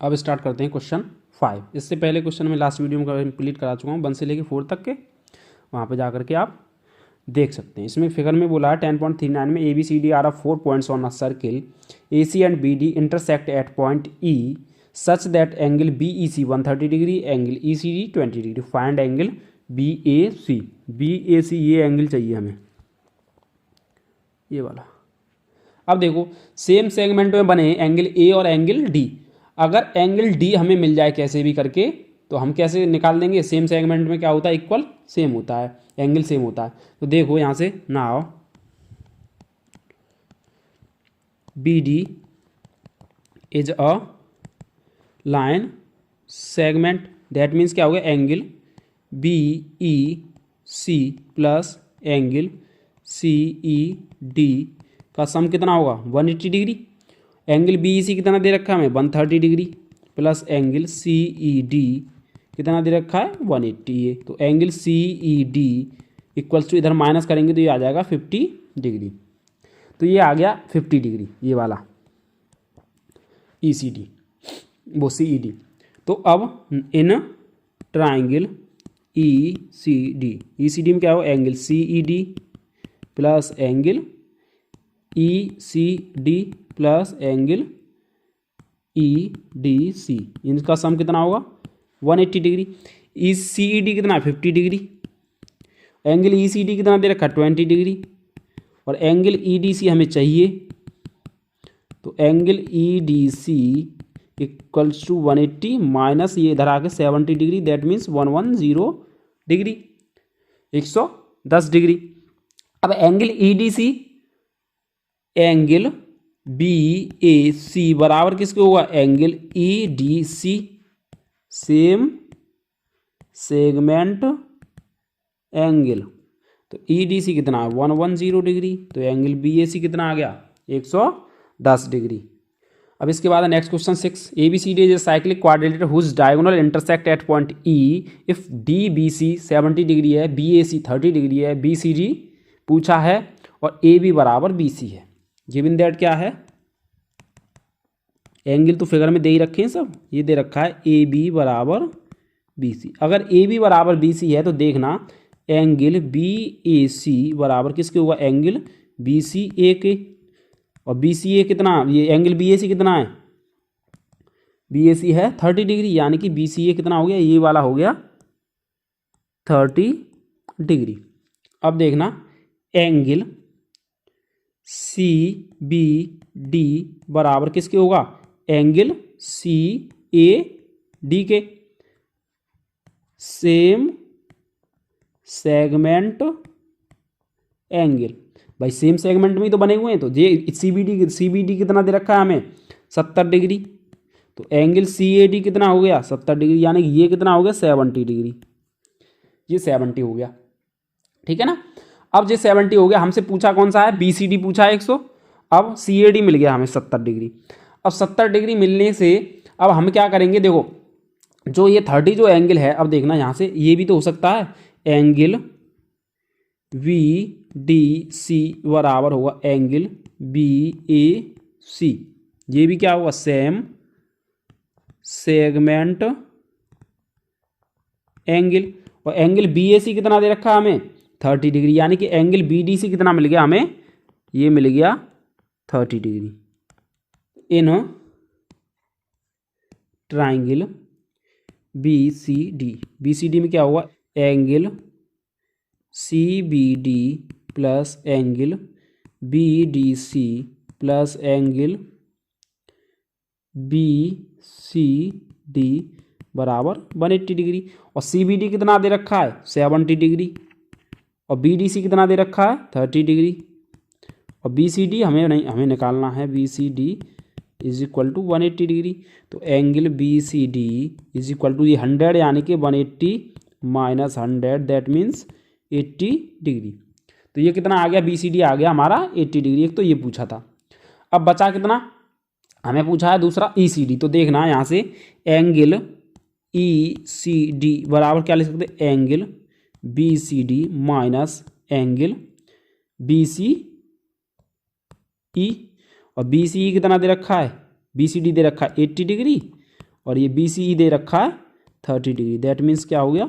अब स्टार्ट करते हैं क्वेश्चन 5। इससे पहले क्वेश्चन में लास्ट वीडियो में कंप्लीट करा चुका हूँ 1 से लेकर 4 तक के, वहाँ पे जा करके आप देख सकते हैं। इसमें फिगर में बोला है 10.39 में ABCD are 4 points on a circle AC and BD intersect at point E such that angle BEC 130 degree, angle ECD 20 degree. Find angle BAC। BAC ये एंगल चाहिए हमें, ये वाला। अब देखो सेम सेगमेंट में बने एंगल A और एंगल D। अगर एंगल D हमें मिल जाए कैसे भी करके तो हम कैसे निकाल देंगे? सेम सेगमेंट में क्या होता है? इक्वल सेम होता है, एंगल सेम होता है। तो देखो यहाँ से now BD is a line segment, that means क्या हो गया? Angle BEC plus angle CED का सम कितना होगा? 180 डिग्री। एंगल BEC कितना दे रखा है हमें? 130 डिग्री प्लस एंगल CED कितना दे रखा है? 180। ये तो एंगल CED इक्वल्स टू, इधर माइनस करेंगे तो ये आ जाएगा 50 डिग्री। तो ये आ गया 50 डिग्री, ये वाला ECD वो CED। तो अब इन ट्राइंगल ECD में क्या हो? Angle CED plus angle ECD plus angle EDC, इनका सम कितना होगा? 180 डिग्री। CED कितना? 50 डिग्री। एंगल ECD कितना दे रखा? 20 डिग्री। और एंगल EDC हमें चाहिए, तो angle EDC equals to 180 minus ये इधर आके 70 degree, that means 110 degree, 110 degree. अब एंगल EDC एंगल BAC बराबर किसके होगा? Angle EDC, same segment angle. तो EDC कितना? 110 डिग्री। तो एंगल BAC कितना आ गया? 110 डिग्री। अब इसके बाद next question 6। ABCD is a cyclic quadrilateral whose diagonal intersect at point E if DBC 70 degree है, BAC 30 डिग्री है, BCD पूछा है और AB बराबर BC है। गिवन दैट क्या है? एंगल तो फिगर में दे ही रखे हैं सब, ये दे रखा है AB बराबर BC। अगर AB बराबर BC है तो देखना एंगल BAC बराबर किसके होगा? एंगल BCA के। और BCA कितना? ये एंगल BAC कितना है? BAC है 30 डिग्री, यानी कि BCA कितना हो गया? ये वाला हो गया 30 डिग्री। अब देखना एंगल CBD बराबर किसके होगा? एंगल CAD के। सेम सेगमेंट एंगल, भाई सेम सेगमेंट में ही तो बने हुए हैं। तो ये CBD कितना दे रखा है हमें? 70 डिग्री। तो एंगल CAD कितना हो गया? 70 डिग्री, यानी कि ये कितना हो गया? 70 डिग्री। ये 70 हो गया, ठीक है ना। अब ये 70 हो गया, हमसे पूछा कौन सा है? BCD पूछा है 100। अब CAD मिल गया हमें 70 डिग्री। अब 70 डिग्री मिलने से अब हम क्या करेंगे? देखो जो ये 30 जो एंगल है, अब देखना यहाँ से ये भी तो हो सकता है एंगल VDC बराबर होगा एंगल BAC। ये भी क्या होगा? Same segment angle. और एंगल BAC कितना दे रखा है हमें? 30 डिग्री, यानी कि एंगल BDC कितना मिल गया हमें? ये मिल गया 30 डिग्री। इन ट्राइंगल BCD में क्या होगा? Angle CBD plus angle BDC plus angle BCD बराबर 180 डिग्री। और CBD कितना दे रखा है? 70 डिग्री। और BDC कितना दे रखा है? 30 डिग्री। और BCD हमें निकालना है। BCD is equal to 180 degree. तो angle BCD is equal to ये 100, यानी कि 180 माइनस 100, दैट मीन्स 80 डिग्री। तो ये कितना आ गया? BCD आ गया हमारा 80 डिग्री। एक तो ये पूछा था। अब बचा कितना? हमें पूछा है दूसरा ECD। तो देखना यहाँ से एंगल ECD बराबर क्या लिख सकते? Angle BCD minus angle BCE। और BCE कितना दे रखा है? BCD दे रखा है 80 डिग्री। और ये बी सी ई दे रखा है 30 डिग्री, दैट मीन्स क्या हो गया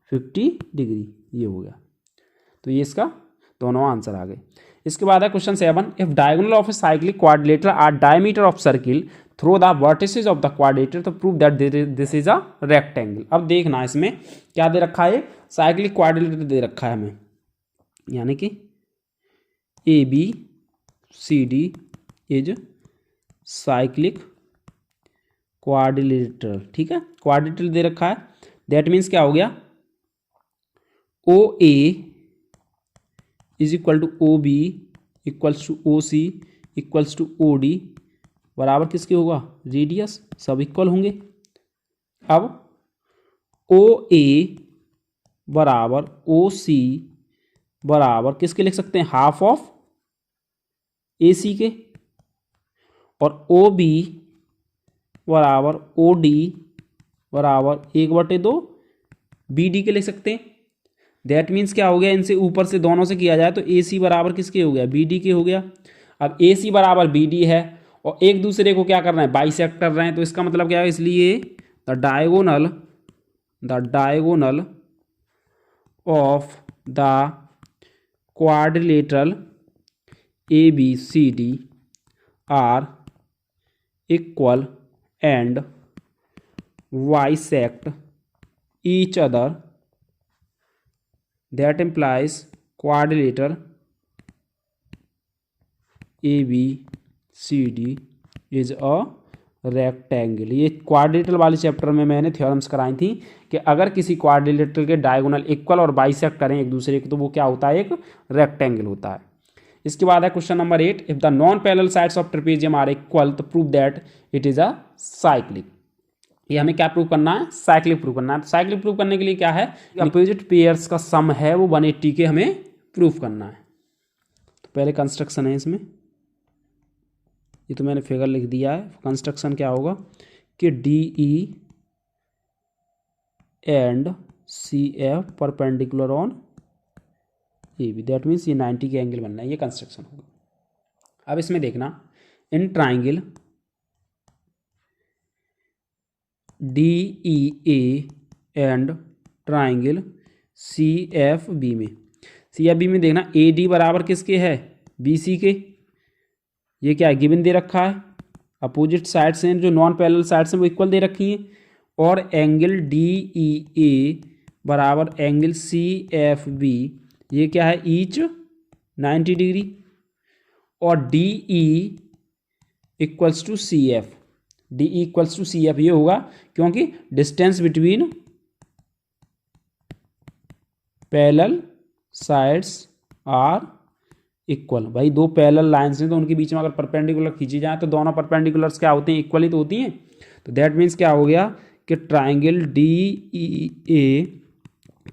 50 डिग्री, ये हो गया। तो ये इसका दोनों आंसर आ गए। इसके बाद है question 7, if diagonal of a cyclic quadrilateral are diameter of circle through the vertices of the quadrilateral तो prove that this is a rectangle. अब देखना इसमें क्या दे रखा है, साइक्लिक क्वाड्रिलेटरल दे रखा है हमें, यानी कि A B C D is cyclic quadrilateral, ठीक है, क्वाड्रिलेटरल दे रखा है, दैट मीन्स क्या हो गया O A is equal to O B equals to O C equals to O D बराबर किसके होगा, रेडियस, सब इक्वल होंगे। अब ओ ए बराबर ओ सी बराबर किसके लिख सकते हैं, हाफ ऑफ ए सी के, और ओ बी बराबर ओ डी बराबर 1/2 बी डी के लिख सकते हैं। दैट मीन्स क्या हो गया, इनसे ऊपर से दोनों से किया जाए तो ए सी बराबर किसके हो गया, बी डी के हो गया। अब ए सी बराबर बी डी है और एक दूसरे को क्या कर रहे हैं, बाइसेक्ट कर रहे हैं, तो इसका मतलब क्या है, इसलिए the diagonal of the quadrilateral A B C D are equal and bisect each other, that implies quadrilateral ABCD is a rectangle। ये क्वाड्रिलेटरल वाले चैप्टर में मैंने थ्योरम्स कराई थी कि अगर किसी क्वाड्रिलेटरल के डायगोनल इक्वल और बाइसेक्ट करें एक दूसरे को तो वो क्या होता है, एक रेक्टेंगल होता है। इसके बाद है question number 8, if the non parallel sides of trapezium are equal तो prove that it is a cyclic. ये हमें क्या प्रूव करना है, साइक्लिक प्रूव करना है। तो साइक्लिक प्रूव करने के लिए क्या है, अपोजिट पेयर्स का सम है वो 180 के हमें प्रूव करना है। तो पहले कंस्ट्रक्शन है इसमें, ये तो मैंने फिगर लिख दिया है। कंस्ट्रक्शन क्या होगा कि D E and C F perpendicular on A B, that means ये 90 के एंगल बनना है, ये कंस्ट्रक्शन होगा। अब इसमें देखना, in triangle D E A and triangle C F B में, सी एफ बी में देखना ए डी बराबर किसके है, बी सी के, ये क्या है गिवन दे रखा है, अपोजिट साइड्स हैं जो नॉन पैरेलल साइड्स हैं वो इक्वल दे रखी हैं, और एंगल डी ई ए बराबर एंगल सी एफ बी, ये क्या है ईच 90 डिग्री, और D E equals to C F, D E equals to C F ये होगा क्योंकि distance between parallel sides are equal. भाई दो पैरेलल लाइंस हैं तो उनके बीच में अगर परपेंडिकुलर खींची जाए तो दोनों परपेंडिकुलर्स क्या होते हैं, इक्वल ही तो होती हैं। तो दैट मीन्स क्या हो गया कि ट्राइंगल डी ई ए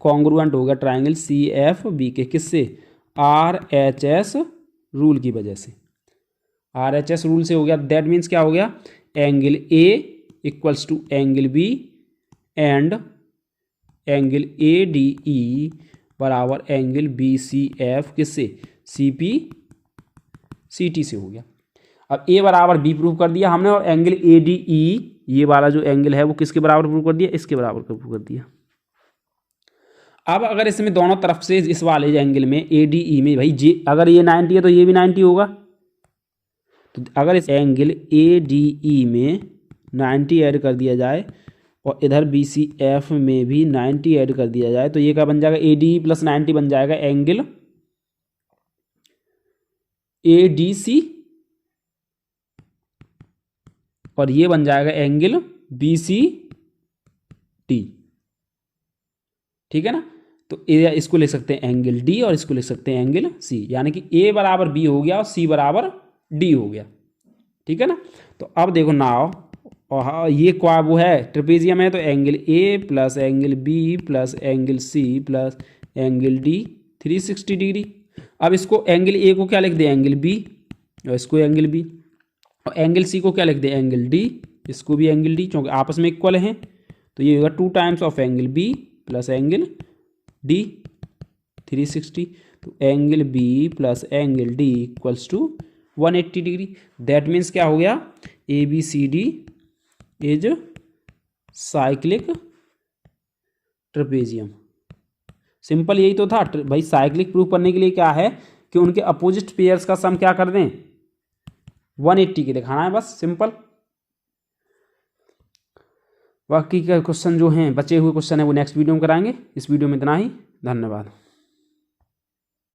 कॉन्ग्रुएंट हो गया ट्राइंगल सी एफ बी के, किससे, आर एच एस रूल की वजह से, आर एच एस रूल से हो गया। दैट मीन्स क्या हो गया, angle A equals to angle B and angle A D E बराबर एंगल बी सी एफ किससे, सी पी सी टी से हो गया। अब ए बराबर बी प्रूव कर दिया हमने, और एंगल ए डी ई ये वाला जो एंगल है वो किसके बराबर प्रूव कर दिया, इसके बराबर प्रूव कर दिया। अब अगर इसमें दोनों तरफ से इस वाले एंगल में ए डी ई में भाई जे अगर ये 90 है तो ये भी 90 होगा, तो अगर इस एंगल ए डी ई में 90 ऐड कर दिया जाए और इधर बी सी एफ में भी 90 ऐड कर दिया जाए तो ये क्या बन जाएगा, ए डी ई प्लस 90 बन जाएगा एंगल ए डी सी, और ये बन जाएगा एंगल बी सी टी, ठीक है ना। तो इसको लिख सकते हैं एंगल डी और इसको लिख सकते हैं एंगल सी, यानी कि ए बराबर बी हो गया और सी बराबर डी हो गया, ठीक है ना। तो अब देखो नाउ, और ये क्या वो है ट्रेपेजियम है, तो angle A plus angle B plus angle C plus angle D 360 degree. अब इसको एंगल ए को क्या लिख दे, एंगल बी, और इसको एंगल बी, और एंगल सी को क्या लिख दे, एंगल डी, इसको भी एंगल डी, क्योंकि आपस में इक्वल हैं। तो ये होगा 2 times of angle B plus angle D 360, तो angle B plus angle D equals to 180 degree. That means क्या हो गया, A B C D is cyclic trapezium. Simple यही तो था भाई, साइक्लिक प्रूफ करने के लिए क्या है कि उनके अपोजिट पेयर्स का सम क्या कर दें, 180 के दिखाना है, बस सिंपल। बाकी के क्वेश्चन जो हैं, बचे हुए क्वेश्चन है वो नेक्स्ट वीडियो में कराएंगे। इस वीडियो में इतना ही, धन्यवाद।